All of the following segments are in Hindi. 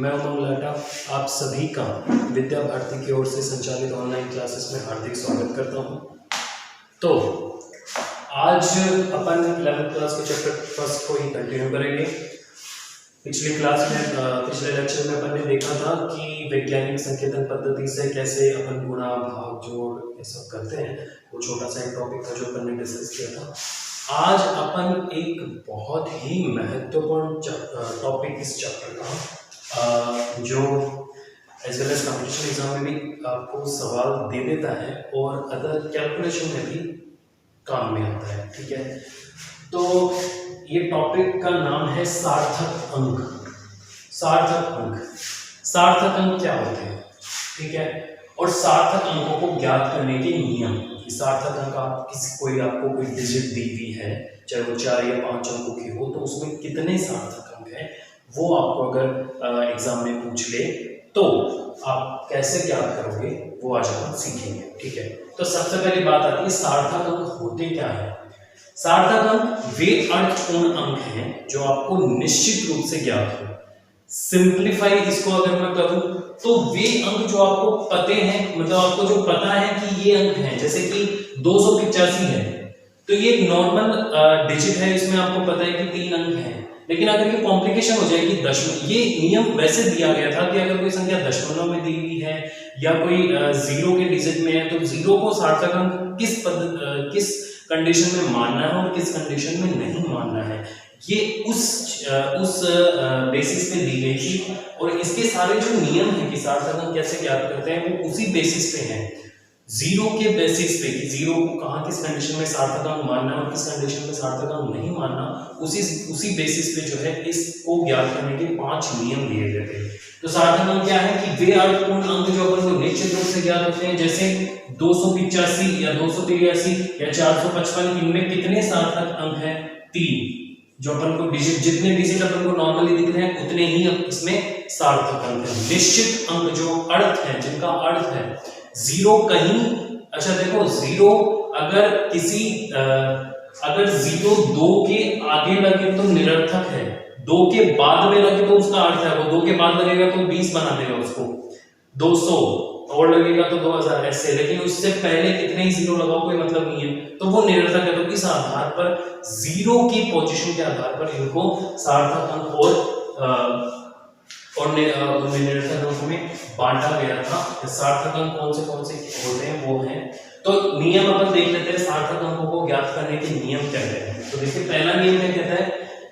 मैं उमंग लाटा आप सभी का विद्या भारती की ओर से संचालित ऑनलाइन क्लासेस में हार्दिक स्वागत करता हूं। तो आज अपन 11th क्लास के चैप्टर फर्स्ट को ही कंटिन्यू करेंगे। पिछले लेक्चर में अपन ने देखा था कि वैज्ञानिक संकेतन पद्धति से कैसे अपन गुणा भाग जोड़ ये सब करते हैं। वो छोटा सा एक टॉपिक था जो अपन ने डिस्कस किया था। आज अपन एक बहुत ही महत्वपूर्ण टॉपिक इस चैप्टर का जो as well as competition exam में भी आपको सवाल दे देता है और अदर कैलकुलेशन में भी काम में आता है। ठीक है, तो ये टॉपिक का नाम है सार्थक अंक। सार्थक अंक क्या होते हैं, ठीक है, और सार्थक अंकों को ज्ञात करने के नियम। सार्थक अंक आपको कोई डिजिट दी हुई है, चाहे वो 4 या 5 अंकों की हो, तो उसमें कितने सार्थक अंक हैं वो आपको अगर एग्जाम में पूछ ले तो आप कैसे ज्ञात करोगे वो आज हम सीखेंगे। ठीक है, तो सबसे पहली बात आती है सार्थक अंक होते क्या है। सार्थक अंक वे अर्थपूर्ण अंक हैं जो आपको निश्चित रूप से ज्ञात हो। सिंप्लीफाई इसको अगर मैं करूं तो वे अंक जो आपको पते हैं, मतलब आपको जो पता है कि ये अंक हैं, जैसे कि 285 है तो ये नॉर्मल डिजिट है, इसमें आपको पता है कि 3 अंक हैं। लेकिन अगर ये कॉम्प्लिकेशन हो जाएगी दशमलव, ये नियम वैसे दिया गया था कि अगर कोई संख्या दशमलव में दी हुई है या कोई जीरो के डिजिट में है तो जीरो को सार्थक अंक किस कंडीशन में मानना है और किस कंडीशन में नहीं मानना है, ये उस बेसिस पे दी गई थी। और इसके सारे जो नियम है कि सार्थक अंक कैसे ज्ञात करते हैं वो उसी बेसिस पे है, जीरो के बेसिस पे कि जीरो को कहाँ किस कंडीशन में सार्थक अंक मानना और किस कंडीशन में सार्थक अंक नहीं मानना, उसी बेसिस पे जो है इसको ज्ञात करने के 5 नियम दिए गए थे। तो सार्थक अंक क्या है कि वे अर्थपूर्ण अंक जो अपन को निश्चित रूप से ज्ञात होते हैं, जैसे 285 या 283 या 455, इनमें कितने सार्थक अंक हैं? 3। जो अपन को डिजिट, जितने डिजिट अपन को नॉर्मली दिख रहे हैं उतने ही इसमें सार्थक अंक हैं। निश्चित अंक जो अर्थ है, जिनका अर्थ है जीरो कहीं, अच्छा देखो जीरो अगर जीरो 2 के आगे लगे तो निरर्थक है, 2 के बाद में लगे तो उसका अर्थ है, वो 2 के बाद लगेगा तो 20 बना देगा उसको, 200 और लगेगा तो 2000 ऐसे, लेकिन उससे पहले कितने ही जीरो लगाओ कोई मतलब नहीं है तो वो निरर्थक है। तो इस आधार पर जीरो की पोजीशन के आधार पर इनको सार्थक अंक और निरर्थक अंकों में बांटा गया था। सार्थक अंक कौन से होते हैं वो हैं, तो नियम अपन देख लेते हैं सार्थक अंकों को ज्ञात करने के नियम क्या हैं। तो देखिए पहला नियम क्या कहता है,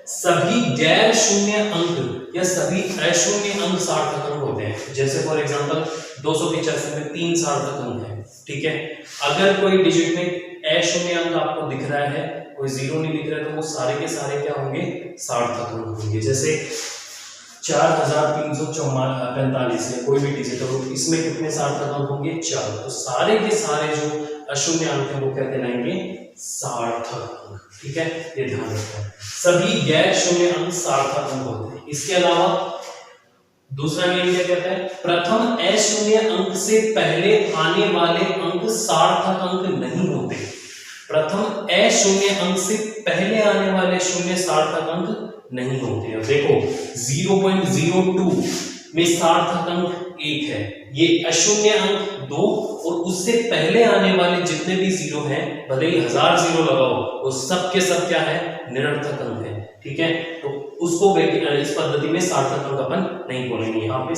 सभी गैर शून्य अंक या सभी अशून्य अंक सार्थक अंक होते हैं। जैसे फॉर एग्जांपल 285 में 3 सार्थक अंक हैं, ठीक है। अगर कोई डिजिट में अशून्य अंक आपको दिख रहा है, कोई जीरो नहीं दिख रहा है, तो वो सारे के सारे क्या होंगे? सार्थक अंक होंगे। जैसे 4345 है कोई भी डिजिट, तो इसमें कितने सार्थक अंक होंगे? 4। तो सारे के सारे जो अशून्य अंक हैं वो क्या कहलाएंगे? सार्थक अंक। ठीक है, ये ध्यान रखना, सभी गैर शून्य अंक सार्थक अंक होते हैं। इसके अलावा दूसरा नियम क्या कहता है, प्रथम अशून्य अंक से पहले आने वाले अंक सार्थक अंक नहीं होते। प्रथम अशून्य अंक से पहले आने वाले शून्य सार्थक अंक नहीं होते। अब देखो 0.02 में सार्थक अंक 1 है, ये अशून्य अंक 2 और उससे पहले आने वाले जितने भी जीरो हैं, भले ही 1000 जीरो लगाओ, वो सब के सब क्या है? निरर्थक अंक है। ठीक है, तो उसको इस पद्धति में सार्थक अंक अपन नहीं बोलेंगे। यहाँ पे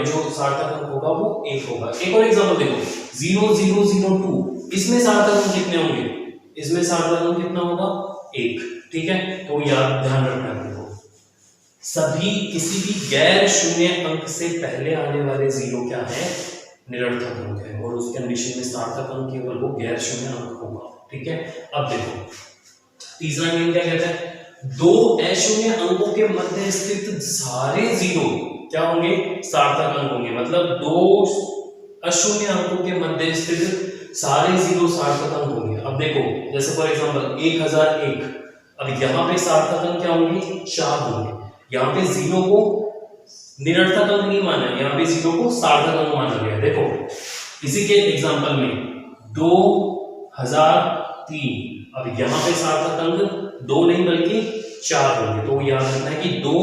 जो सार्थक अंक होगा वो 1 होगा। एक और एग्जांपल देखो 0002, इसमें सार्थक अंक कितने होंगे? इसमें सार्थक अंक कितना होगा? 1। ठीक है, तो ध्यान रखना है। सभी किसी भी गैर शून्य अंक से पहले आने वाले जीरो क्या है? निरर्थक अंक है, और उस कंडीशन में सार्थक अंक केवल वो गैर शून्य अंक होगा। ठीक है, अब देखो तीसरा नियम क्या कहता है, 2 अशून्य अंकों के मध्य स्थित सारे जीरो क्या होंगे? सार्थक अंक होंगे। मतलब 2 अशून्य अंकों के मध्य स्थित सारे जीरो सार्थक अंक होंगे। अब देखो जैसे फॉर एग्जांपल 1001, अब यहाँ पे सार्थक अंक क्या होंगे? 4 होंगे। यहाँ पे जीरो को निरर्थक अंक नहीं माना, यहाँ पे जीरो को सार्थक अंक माना गया। देखो इसी के एग्जांपल में 2003, अब यहाँ पे सार्थक अंक 2 नहीं बल्कि 4 होंगे। तो याद रखना है कि 2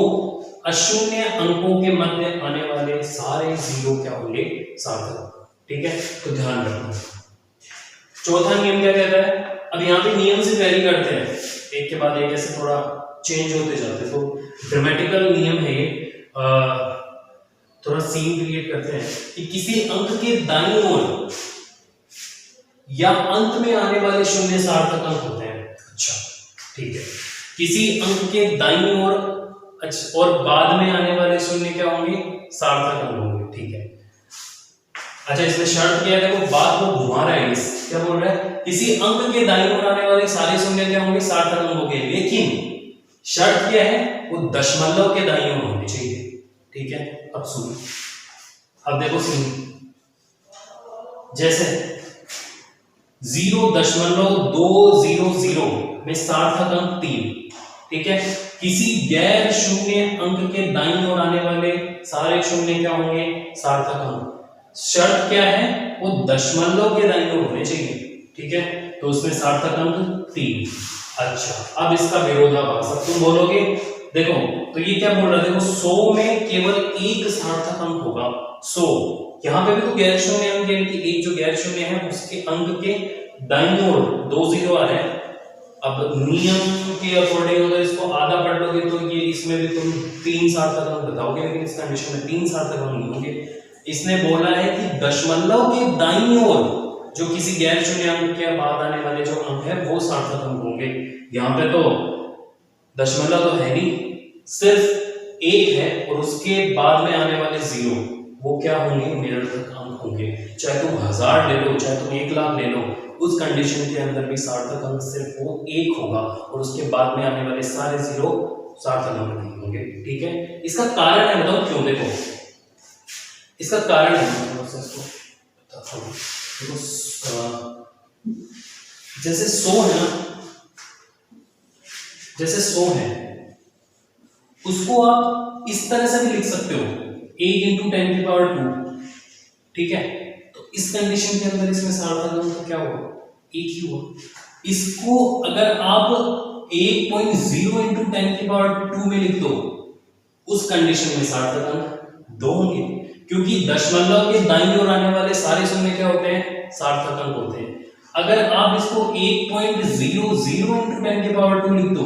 अशून्य अंकों के मध्य आने वाले सारे जीरो क्या होंगे, सार्थक। ठीक है, तो ध्यान रखना। चौथा नियम क्या कहता है, अब यहाँ पे नियम से वेरी करते हैं, एक के बाद एक ऐसे थोड़ा चेंज होते जाते हैं, तो ग्रामेटिकल नियम है ये, थोड़ा सीन क्रिएट करते हैं कि किसी अंक के दाईं ओर या अंत में आने वाले शून्य सार्थक अंक होते हैं। अच्छा ठीक है, किसी अंक के दाईं ओर और बाद में आने वाले शून्य क्या होंगे, सार्थक अंक होंगे। ठीक है, अच्छा इसमें शर्त क्या है, देखो बात वो घुमा रहा है, क्या बोल रहा है, किसी अंक के दाईं ओर आने वाले सारे शून्य क्या होंगे, सार्थक अंक होंगे, लेकिन शर्त क्या है, वो दशमलव के दाईं ओर होने चाहिए। ठीक है, अब सुनो, अब देखो सीन, जैसे 0.200 में सार्थक अंक 3। ठीक है, किसी गैर शून्य अंक के दाईं ओर आने वाले सारे शून्य क्या होंगे, सार्थक अंक। शर्त क्या है, वो दशमलव के दाईं ओर होने चाहिए। ठीक है, तो उसमें सार्थक अंक 3। अच्छा, अब इसका विरोधाभास, अब तुम बोलोगे देखो, तो ये क्या बोल रहा है, देखो 100 में केवल एक सार्थक अंक होगा, 100, यहाँ पे भी तो गैर शून्य अंक यानी कि एक जो गैर शून्य है उसके अंक के दाईं ओर 2 जीरो आ रहे हैं। अब नियम के अकॉर्डिंग अगर इसको आधा पढ़ लोगे तो ये इसमें भी तुम 3 सार्थक अंक बताओगे, लेकिन इस कंडीशन में 3 सार्थक अंक नहीं होंगे। इसने बोला है कि दशमलव के दाईं ओर जो किसी गैर शून्य अंक के बाद आने वाले जो अंक है वो सार्थक अंक होंगे। यहाँ पे तो दशमलव तो है नहीं, सिर्फ एक है और उसके बाद में आने वाले जीरो वो क्या होंगे, निरर्थक अंक होंगे। चाहे तुम 1000 ले लो, चाहे तुम 1 लाख ले लो, उस कंडीशन के अंदर भी सार्थक अंक सिर्फ वो एक होगा और उसके बाद में आने वाले सारे जीरो सार्थक अंक नहीं होंगे। ठीक है, इसका कारण है, बताओ क्यों, देखो इसका कारण है, जैसे 100 है ना, जैसे 100 है उसको आप इस तरह से भी लिख सकते हो, 8 × 10⁻²। ठीक है, तो इस कंडीशन के अंदर इसमें सार्थक अंक तो क्या हुआ, एक ही हुआ। इसको अगर आप 8.0 × 10⁻² में लिख दो, उस कंडीशन में सार्थक अंक 2 होंगे, क्योंकि दशमलव के दाईं ओर आने वाले सारे शून्य क्या होते हैं, सार्थक अंक होते हैं। अगर आप इसको 8.00 × 10⁻² लिख दो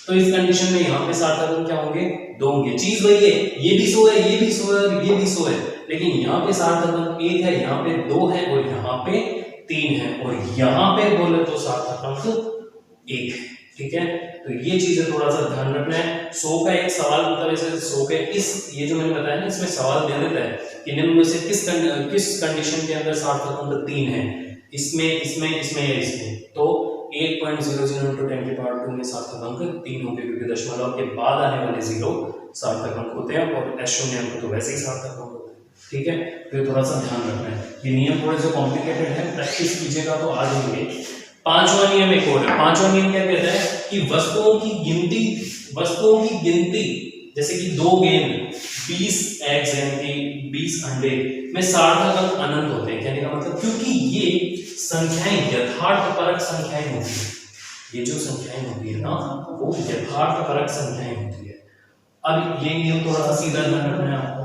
तो इस कंडीशन में यहाँ पे सार्थक अंक क्या होंगे, 2 होंगे। चीज वही है, ये भी 100 है, ये भी 100 है और ये भी 100 है, लेकिन यहाँ पे सार्थक अंक 1 है, यहाँ पे 2 है और यहाँ पे 3 है, और यहाँ पे बोले तो सार्थक अंक 1 है। ठीक है, तो ये चीजें थोड़ा सा ध्यान रखना है। 100 का एक सवाल मतलब ऐसे 100 के इस ये जो मैंने बताया ना, इसमें सवाल दे देता है कि निम्न में से किस कंडीशन के अंदर सार्थक अंक 3 है, इसमें इसमें इसमें या इसमें, तो 8.00 × 10⁻² में सार्थक अंक 3 होंगे, क्योंकि दशमलव के बाद आने वाले जीरो सार्थक अंक होते हैं और अशून्य अंक तो वैसे ही सार्थक अंक होते हैं। ठीक है, तो ये थोड़ा सा ध्यान रखना है, ये नियम थोड़े से कॉम्प्लिकेटेड है, प्रैक्टिस कीजिएगा तो आ जाएंगे। पांचवा नियम एक और है, पांचवा नियम क्या कहता है कि वस्तुओं की गिनती जैसे कि 2 गेंद 20 एग्स यानी कि 20 अंडे में सार्थक अंक अनंत होते हैं। कहने का मतलब क्योंकि ये संख्याएं यथार्थपरक संख्याएं होती है, ये जो संख्याएं होती है ना वो यथार्थपरक संख्याएं होती है। अब ये नियम थोड़ा सा सीधा ध्यान रखना है आपको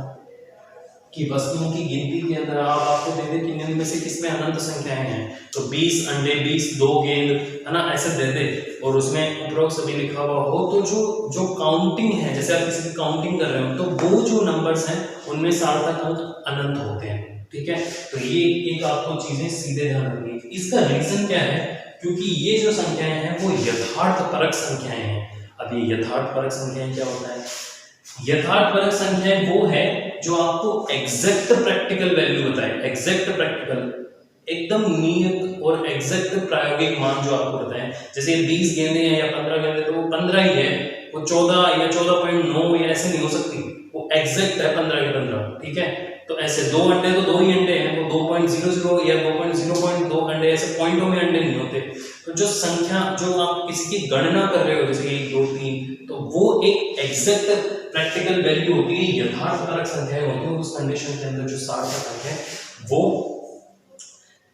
कि वस्तुओं की गिनती के अंदर आपको दे दे कि निम्न में से किसमें अनंत संख्याएं हैं, तो 20 अंडे 20 2 गेंद है ना, ऐसे दे दे और उसमें उपरोक्त सभी लिखा हुआ हो, तो जो काउंटिंग है, जैसे आप किसी की काउंटिंग कर रहे हो तो वो जो नंबर्स हैं उनमें सार्थक अंक अनंत होते हैं। ठीक है, तो ये एक आपको चीजें सीधे ध्यान रखनी है। इसका रीजन क्या है, क्योंकि ये जो संख्याएं हैं वो यथार्थपरक संख्याएं हैं। अब ये यथार्थपरक संख्याएं क्या होता है, यथार्थपरक संख्याएं वो है जो आपको एग्जैक्ट प्रैक्टिकल वैल्यू बताए, एग्जैक्ट प्रैक्टिकल एकदम नियत और एग्जैक्ट प्रायोगिक मान जो आपको बताएं। जैसे 20 गेंदें हैं या 15 गेंदें तो वो 15 ही है, वो 14 या 14.9 या ऐसे नहीं हो सकती, वो एग्जैक्ट है 15 के 15। ठीक है, तो ऐसे 2 अंडे तो 2 ही अंडे हैं, वो 2.00 या 2.0.2 अंडे, ऐसे पॉइंटों में अंडे नहीं होते। तो जो संख्या जो आप किसी की गणना कर रहे हो जैसे 1 2 3, तो वो एक एग्जैक्ट प्रैक्टिकल वैल्यू होती है, यथार्थपरक संख्याएं होती है। उस कंडीशन के अंदर जो सार्थक अंक है वो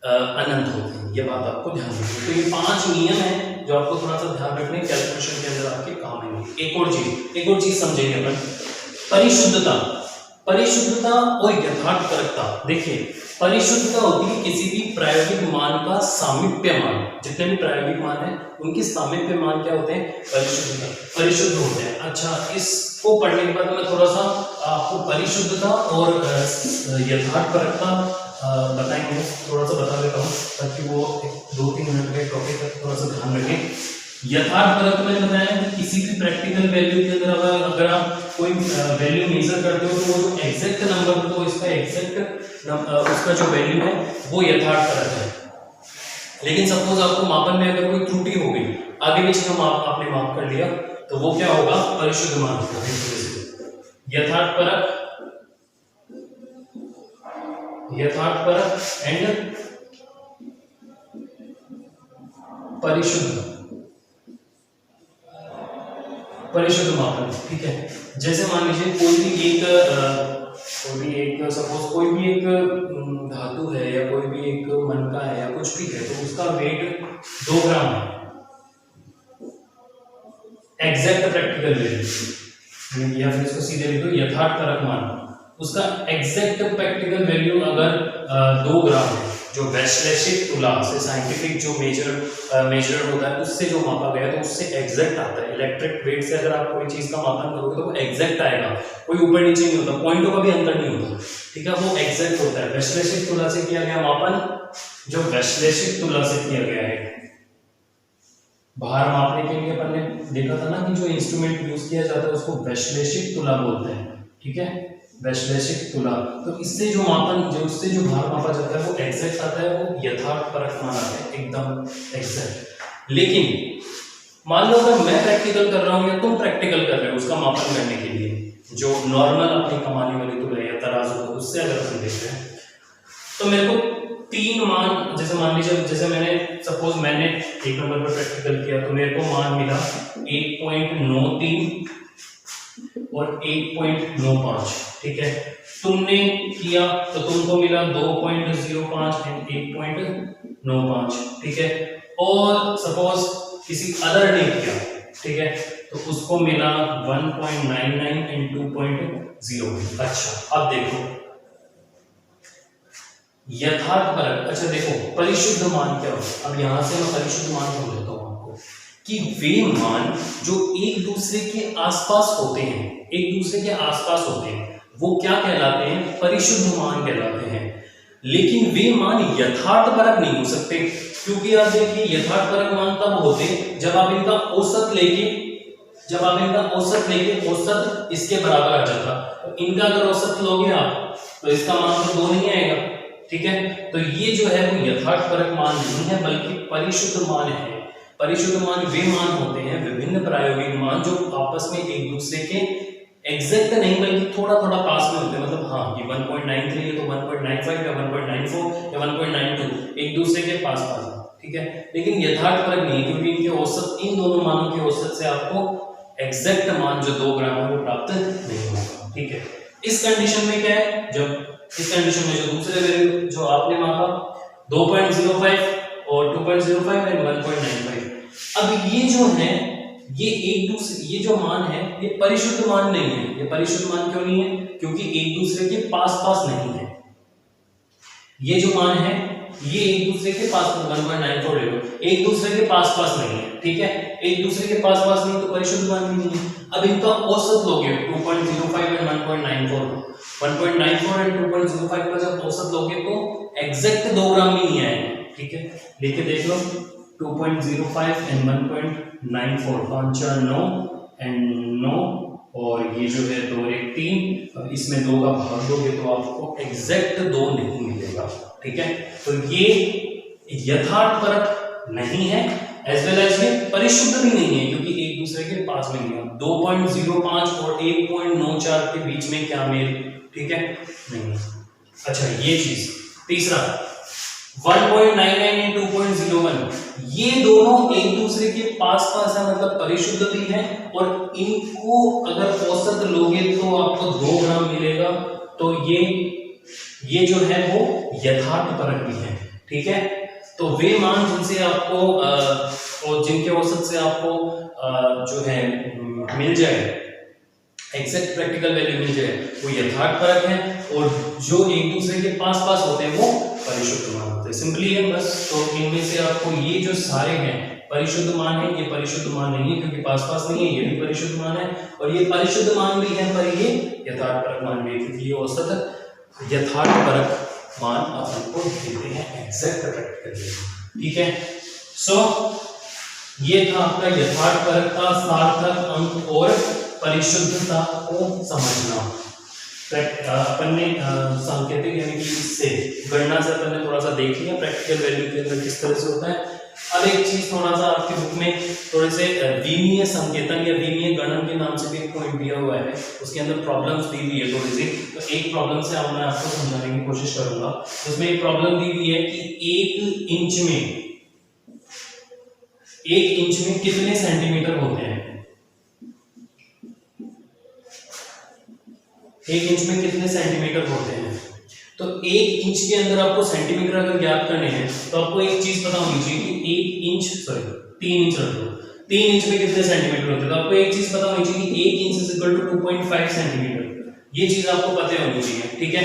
अनंत होते हैं। ये बात आपको ध्यान रखनी है। तो ये 5 नियम है जो आपको थोड़ा सा ध्यान रखने कैलकुलेशन के अंदर आपके काम आएंगे। एक और चीज समझेंगे अपन, परिशुद्धता, परिशुद्धता और यथार्थपरकता। देखिए परिशुद्धता होती है किसी भी प्रायोगिक मान का सामीप्य मान, जितने भी प्रायोगिक मान है उनके सामीप्य मान क्या होते हैं, परिशुद्ध होते हैं। अच्छा, इसको पढ़ने के बाद मैं थोड़ा सा आपको परिशुद्धता और यथार्थपरकता बताएंगे, थोड़ा सा बता देता हूँ ताकि वो 2-3 मिनट के टॉपिक का थोड़ा सा ध्यान रखें। यथार्थपरकता मैंने बताया कि किसी भी प्रैक्टिकल वैल्यू के अंदर अगर आप कोई वैल्यू मेजर करते हो तो वो जो एग्जैक्ट नंबर, तो इसका एग्जैक्ट उसका जो वैल्यू है वो यथार्थपरक है। लेकिन सपोज आपको मापन में अगर कोई त्रुटि हो गई, आगे पीछे का माप आपने माप कर लिया, तो वो क्या होगा, परिशुद्ध मान होगा। यथार्थपरक, यथार्थपरक एंड परिशुद्ध, परिशुद्ध मापन। ठीक है, जैसे मान लीजिए कोई भी एक सपोज कोई भी एक धातु है या कोई भी एक मनका है या कुछ भी है, तो उसका वेट 2 ग्राम है, एग्जैक्ट प्रैक्टिकल वैल्यू, या फिर इसको सीधे लिखो यथार्थपरक मान, उसका एग्जैक्ट प्रैक्टिकल वैल्यू अगर 2 ग्राम है, जो वैश्लेषिक तुला से साइंटिफिक जो मेजर होता है उससे जो मापा गया तो उससे एग्जैक्ट आता है। इलेक्ट्रिक वेट से अगर आप कोई चीज का मापन करोगे तो वो एग्जैक्ट आएगा, कोई ऊपर नीचे नहीं होता, पॉइंटों का भी अंतर नहीं होता। ठीक है, वो एग्जैक्ट होता है। वैश्लेषिक तुला से किया गया मापन, जो वैश्लेषिक तुला से किया गया है, भार मापने के लिए अपन ने देखा था ना कि जो इंस्ट्रूमेंट यूज किया जाता है उसको वैश्लेषिक तुला बोलते हैं। ठीक है, वैश्लेषिक तुला, तो इससे जो मापन, जो उससे जो भार मापा जाता है वो एग्जैक्ट आता है, वो यथार्थपरक मान आता है, एकदम एग्जैक्ट। लेकिन मान लो अगर मैं प्रैक्टिकल कर रहा हूँ या तुम प्रैक्टिकल कर रहे हो उसका मापन करने के लिए, जो नॉर्मल अपनी कमाने वाली तुला या तराजू है उससे अगर अपन देखते हैं, तो मेरे को 3 मान, जैसे मान लीजिए जैसे मैंने 1 नंबर पर प्रैक्टिकल किया तो मेरे को मान मिला 1.93 और 1.95। ठीक है, तुमने किया तो तुमको मिला 2.05 एंड 1.95। ठीक है, और सपोज किसी अदर ने किया, ठीक है, तो उसको मिला 1.99 एंड 2.0। अच्छा, अब देखो यथार्थपरक, अच्छा देखो परिशुद्ध मान क्या होता है। अब यहां से मैं परिशुद्ध मान समझ लेता हूं आपको कि वे मान जो एक दूसरे के आसपास होते हैं, एक दूसरे के आसपास होते हैं, वो क्या कहलाते हैं, परिशुद्ध मान कहलाते हैं। लेकिन वे मान यथार्थपरक नहीं हो सकते, क्योंकि आप देखिए यथार्थपरक मान तब होते जब आप इनका औसत लेके औसत इसके बराबर आ जाता। तो इनका अगर औसत लोगे आप तो इसका मान तो 2 नहीं आएगा। ठीक है, तो ये जो है वो यथार्थपरक मान नहीं है बल्कि परिशुद्ध मान है। परिशुद्ध मान वे मान होते हैं, विभिन्न प्रायोगिक मान जो आपस में एक दूसरे के एग्जैक्ट नहीं बल्कि थोड़ा थोड़ा पास में होते हैं। मतलब हाँ, ये 1.93 है तो 1.95 या 1.94 या 1.92 एक दूसरे के पास पास है। ठीक है, लेकिन यथार्थपरक नहीं, क्योंकि इनके औसत, इन दोनों मानों के औसत से आपको एग्जैक्ट मान जो 2 ग्राम है वो प्राप्त नहीं होगा। ठीक है, इस कंडीशन में क्या है, जब इस कंडीशन में जो दूसरे वैल्यू जो आपने मापा 2.05 और 2.05 एंड 1.95, अब ये जो है ये एक दूसरे, ये जो मान है ये परिशुद्ध मान नहीं है। ये परिशुद्ध मान क्यों नहीं है, क्योंकि एक दूसरे के पास पास नहीं है। ये जो मान है ये एक दूसरे के पास, 1.94 ले लो, एक दूसरे के पास पास नहीं है। ठीक है, एक दूसरे के पास पास नहीं तो परिशुद्ध मान भी नहीं है। अब इनका औसत लोगे 2.05 एंड 1.94, 1.94 एंड 2.05 का जब औसत लोगे तो एग्जैक्ट 2 ग्राम भी नहीं आएगा। ठीक है, लेके देख लो 2.05 एंड 1.94, 5 4 9 एंड 9, और ये जो है 2 और 1 3, इसमें 2 का भाग दोगे तो आपको एग्जैक्ट 2 नहीं मिलेगा। ठीक है, तो ये यथार्थपरक नहीं है, एज वेल एज ये परिशुद्ध भी नहीं है, क्योंकि एक दूसरे के पास में नहीं है। 2.05 और 1.94 के बीच में क्या मेल, ठीक है, नहीं। अच्छा, ये चीज। तीसरा 1.99 एंड 2.01, ये दोनों एक दूसरे के पास पास है, मतलब परिशुद्ध भी है, और इनको अगर औसत लोगे तो आपको 2 ग्राम मिलेगा। तो ये जो है वो यथार्थपरक भी है। ठीक है, तो वे मान जिनसे आपको और जिनके औसत से आपको जो है मिल जाए एग्जैक्ट प्रैक्टिकल वैल्यू में जो है वो यथार्थपरक है, और जो एक दूसरे के पास पास होते हैं वो परिशुद्ध मान होते हैं। सिंपली है बस। तो इनमें से आपको ये जो सारे हैं परिशुद्ध मान है, ये परिशुद्ध मान नहीं है क्योंकि पास पास नहीं है, ये भी परिशुद्ध मान है, और ये परिशुद्ध मान भी है पर ये यथार्थपरक मान भी है क्योंकि ये औसत यथार्थपरक मान अपन को देते हैं एग्जैक्ट प्रैक्टिकल वैल्यू। ठीक है, सो ये था आपका यथार्थपरकता, सार्थक अंक और परिशुद्धता को समझना। अपन ने सांकेतिक यानी कि इससे गणना से अपन ने थोड़ा सा देख लिया प्रैक्टिकल वैल्यू के अंदर किस तरह से होता है। अब एक चीज थोड़ा सा आपके बुक में थोड़े से विमीय संकेतन या विमीय गणन के नाम से भी एक पॉइंट दिया हुआ है, उसके अंदर प्रॉब्लम्स दी हुई है थोड़ी सी। तो एक प्रॉब्लम से अब मैं आपको समझाने की कोशिश करूंगा। उसमें एक प्रॉब्लम दी हुई है कि एक इंच में कितने सेंटीमीटर होते हैं। एक इंच में कितने सेंटीमीटर होते हैं। तो एक इंच के अंदर आपको सेंटीमीटर अगर ज्ञात करने हैं तो आपको एक चीज पता होनी चाहिए कि एक इंच सॉरी 3 इंच रख दो, 3 इंच में कितने सेंटीमीटर होते हैं। तो आपको एक चीज पता होनी चाहिए कि एक inch is equal to 2.5 centimetre. ये चीज आपको पता होनी चाहिए। ठीक है,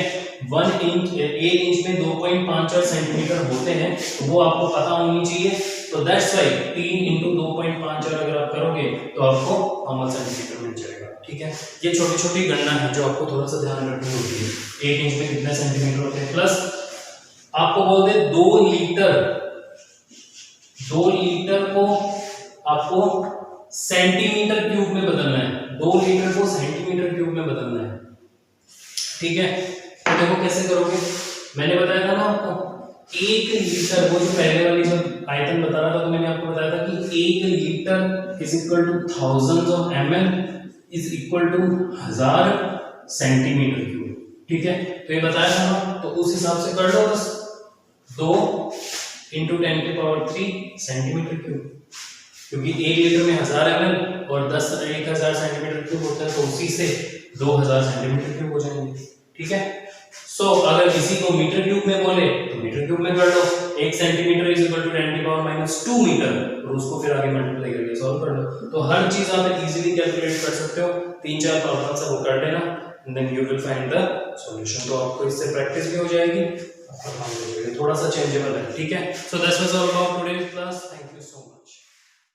1 इंच एक इंच में 2.54 सेंटीमीटर होते हैं, तो वो आपको पता होनी चाहिए। तो दैट्स वाई 3 इंटू 2.54 अगर आप करोगे तो आपको नॉर्मल सेंटीमीटर मिल जाएगा। ठीक है, ये छोटी छोटी गणना है जो आपको थोड़ा सा ध्यान रखनी होती है। एक इंच में कितने सेंटीमीटर होते हैं, प्लस आपको बोल दे 2 लीटर को आपको सेंटीमीटर क्यूब में बदलना है। 2 लीटर को सेंटीमीटर क्यूब में बदलना है। ठीक है, तो देखो कैसे करोगे। मैंने बताया था ना आपको 1 लीटर, वो जो पहले वाली जब आयतन बता रहा था तो मैंने आपको बताया था कि 1 litre is equal to thousands of ml is equal to 1000 centimetre cube. ठीक है, तो ये बताया था ना, तो उस हिसाब से कर लो बस। 2 इंटू 10 की पावर 3 सेंटीमीटर क्यूब, क्योंकि 1 लीटर में 1000 ml और 1000 सेंटीमीटर क्यूब होता है, तो उसी से 2000 सेंटीमीटर क्यूब हो जाएंगे। ठीक है, सो अगर इसी को मीटर क्यूब में बोले तो मीटर क्यूब में कर लो। 1 सेंटीमीटर इज इक्वल टू 10 की पावर -2 मीटर, और उसको फिर आगे मल्टीप्लाई करके सॉल्व कर लो। तो हर चीज आप इजीली कैलकुलेट कर सकते हो। 3-4 प्रॉब्लम से वो कर लेना, and then you will find the solution. तो आपको इससे प्रैक्टिस भी हो जाएगी, आपका काम हो जाएगा, थोड़ा सा चेंजेबल है। ठीक है, so that's was all about today's class. Thank you so much.